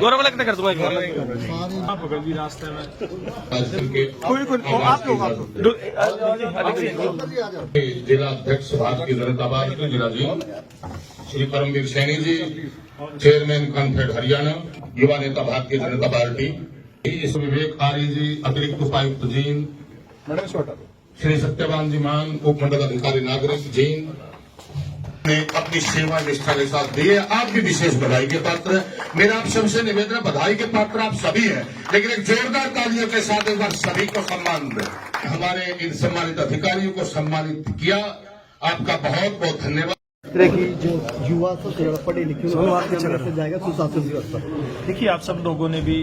गौरव लगता कर तुम्हें भी रास्ते में आप लोग जिला अध्यक्ष भारतीय जनता पार्टी जिला जी श्री परमवीर सैनी जी, चेयरमैन कॉन्फेड हरियाणा, युवा नेता भारतीय जनता पार्टी, इस विवेक आर्य जी, अतिरिक्त उपायुक्त जीन, श्री सत्यवान जी मान, उप मंडल अधिकारी नागरिक जीन ने अपनी सेवा निष्ठा के साथ दी है। आप भी विशेष बधाई के पात्र हैं। मेरा आप सबसे निवेदन है, बधाई के पात्र आप सभी हैं, लेकिन एक जोरदार तालियों के साथ एक बार सभी को सम्मान दें। हमारे इन सम्मानित अधिकारियों को सम्मानित किया, आपका बहुत बहुत धन्यवाद। की जो युवा पढ़े लिखे से जाएगा सुशासन व्यवस्था। देखिए, आप सब लोगों ने भी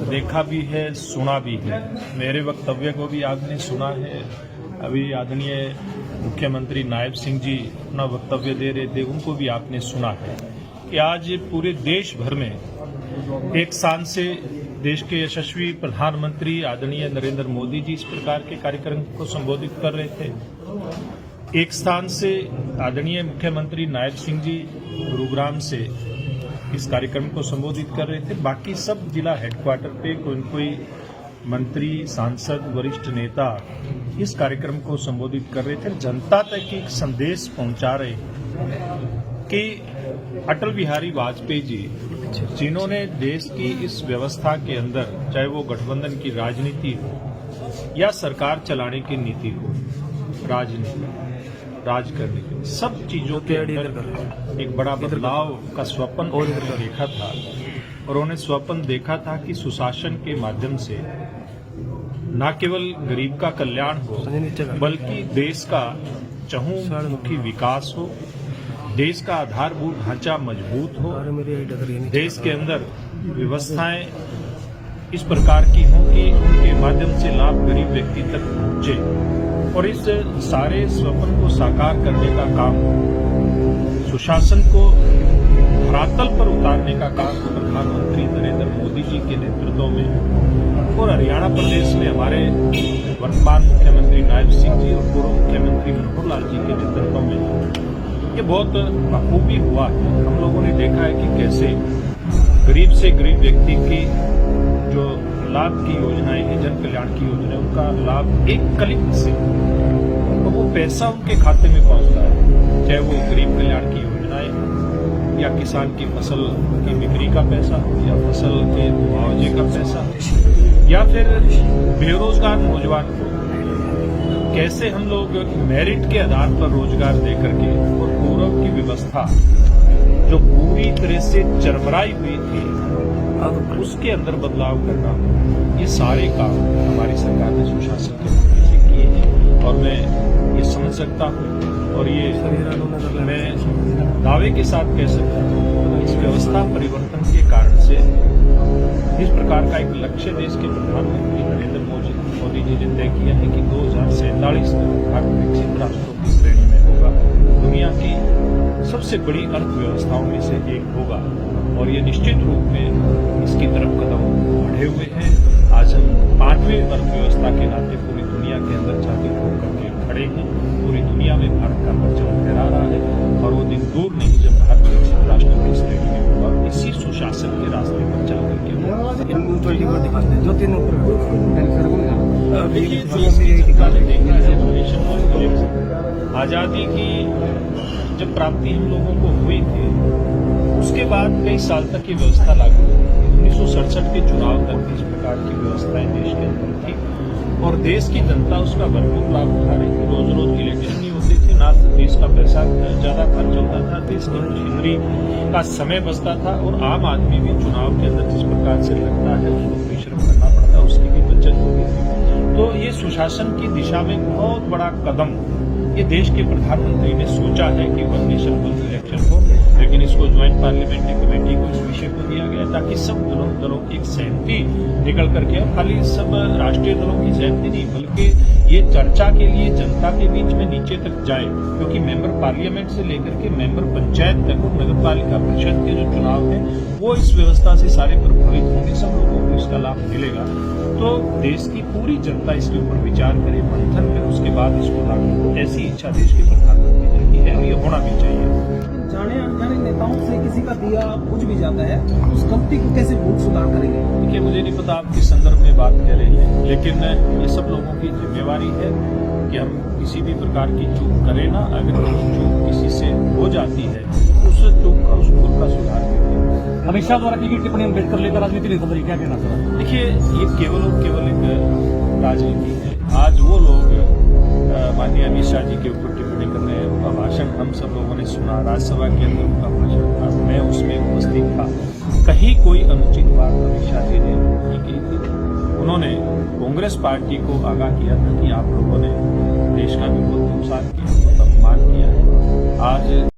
देखा भी है, सुना भी है। मेरे वक्तव्य को भी आपने सुना है। अभी आदरणीय मुख्यमंत्री नायब सिंह जी अपना वक्तव्य दे रहे थे, उनको भी आपने सुना है कि आज पूरे देश भर में एक स्थान से देश के यशस्वी प्रधानमंत्री आदरणीय नरेंद्र मोदी जी इस प्रकार के कार्यक्रम को संबोधित कर रहे थे। एक स्थान से आदरणीय मुख्यमंत्री नायब सिंह जी गुरुग्राम से इस कार्यक्रम को संबोधित कर रहे थे। बाकी सब जिला हेडक्वार्टर पे कोई न कोई मंत्री, सांसद, वरिष्ठ नेता इस कार्यक्रम को संबोधित कर रहे थे। जनता तक एक संदेश पहुंचा रहे कि अटल बिहारी वाजपेयी जी, जिन्होंने देश की इस व्यवस्था के अंदर, चाहे वो गठबंधन की राजनीति हो या सरकार चलाने की नीति हो, राजनीति, राज करने की, सब चीजों के अंदर एक बड़ा बदलाव का स्वप्न उन्होंने देखा था। और उन्होंने स्वप्न देखा था कि सुशासन के माध्यम से न केवल गरीब का कल्याण हो, बल्कि देश का चहुमुखी विकास हो, देश का आधारभूत ढांचा मजबूत हो, देश के अंदर व्यवस्थाएं इस प्रकार की हों कि उनके माध्यम से लाभ गरीब व्यक्ति तक पहुंचे। और इस सारे स्वप्न को साकार करने का काम, सुशासन को धरातल पर उतारने का काम प्रधानमंत्री नरेंद्र मोदी जी के नेतृत्व में और हरियाणा प्रदेश में हमारे वर्तमान मुख्यमंत्री नायब सिंह जी और पूर्व मुख्यमंत्री मनोहर लाल जी के नेतृत्व में ये बहुत बखूबी हुआ है। हम लोगों ने देखा है कि कैसे गरीब से गरीब व्यक्ति की जो लाभ की योजनाएं हैं, जन कल्याण की योजनाएं, उनका लाभ एक क्लिक से तो वो पैसा उनके खाते में पहुंचता है। चाहे वो गरीब कल्याण की योजनाएं या किसान की फसल की बिक्री का पैसा या फसल के मुआवजे का पैसा या फिर बेरोजगार नौजवान को कैसे हम लोग मेरिट के आधार पर रोजगार दे करके और पूर्व की व्यवस्था जो पूरी तरह से चरमराई हुई थी अब उसके अंदर बदलाव करना, ये सारे काम हमारी सरकार ने सुशासन के माध्यम से किए हैं। और मैं ये समझ सकता हूँ और ये मैं दावे के साथ कह सकता हूँ, इस व्यवस्था परिवर्तन के कारण से इस प्रकार का एक लक्ष्य देश के प्रधानमंत्री नरेंद्र मोदी जी ने तय किया है कि 2047 तक भारत विकसित राष्ट्रों की श्रेणी में होगा, दुनिया की सबसे बड़ी अर्थव्यवस्थाओं में से एक होगा। और ये निश्चित रूप में इसकी तरफ कदम बढ़े हुए हैं। आज हम 5वीं अर्थव्यवस्था के नाते पूरी दुनिया के अंदर जागृत होकर के खड़े हैं। पूरी दुनिया में भारत का परचम फहरा रहा है और वो दिन दूर नहीं जब भारत विकसित राष्ट्र की श्रेणी में होगा। इसी सुशासन के रास्ते पर चल करके आजादी की जब प्राप्ति हम लोगों को हुई थी, उसके बाद कई साल तक ये व्यवस्था लागू हुई। 1967 के चुनाव तक इस प्रकार की व्यवस्थाएं देश के अंदर थी और देश की जनता उसका भरपूर लाभ उठा रही थी। रोज रोज इलेक्शन नहीं होते थे, ना देश का पैसा ज्यादा खर्च होता था, देश की मशीनरी का समय बचता था और आम आदमी भी चुनाव के अंदर जिस प्रकार से लगता है उसको परिश्रम करना पड़ता, उसकी भी बचत होती थी। तो ये सुशासन की दिशा में बहुत बड़ा कदम ये देश के प्रधानमंत्री ने सोचा है कि वन नेशन वन इलेक्शन हो, लेकिन इसको ज्वाइंट पार्लियामेंट्री कमेटी को इस विषय को दिया गया ताकि सब दलों की एक सहमति निकल करके, खाली सब राष्ट्रीय दलों की सहमति नहीं बल्कि ये चर्चा के लिए जनता के बीच में नीचे तक जाए, क्योंकि मेंबर पार्लियामेंट से लेकर के मेंबर पंचायत तक और नगर पालिका परिषद के जो चुनाव है वो इस व्यवस्था से सारे प्रभावित होंगे, सब लोगों को इसका लाभ मिलेगा। तो देश की पूरी जनता इसके ऊपर विचार करे, मंथन करे, उसके बाद इसको लागू हो, ऐसी इच्छा देश के प्रधानमंत्री की है और ये होना भी चाहिए। नेताओं से किसी का दिया बुझ भी जाता है, उस गलती को कैसे भूल सुधार करेंगे? देखिए, मुझे नहीं पता आप किस संदर्भ में बात कह रहे हैं, लेकिन ये सब लोगों की जिम्मेवारी है कि हम किसी भी प्रकार की चूक करें ना। अगर चूक किसी से हो जाती है तो उस चूक का, उस भूल का सुधार करें। अमित शाह द्वारा की गई टिप्पणी अम्बेडकर लेकर राजनीति नहीं समझ, क्या कहना चाह? देखिए, ये केवल और केवल एक राजनीति है। आज वो लोग माननीय अमित शाह जी के ऊपर टिप्पणी कर रहे हैं। उनका भाषण हम सब लोगों ने सुना, राज्यसभा के अंदर उनका भाषण था, मैं उसमें उपस्थित था। कहीं कोई अनुचित बात अमित शाह जी ने नहीं की थी। उन्होंने कांग्रेस पार्टी को आगाह किया था कि आप लोगों ने देश का भी बहुत नुकसान किया, बहुत अपमान किया है। आज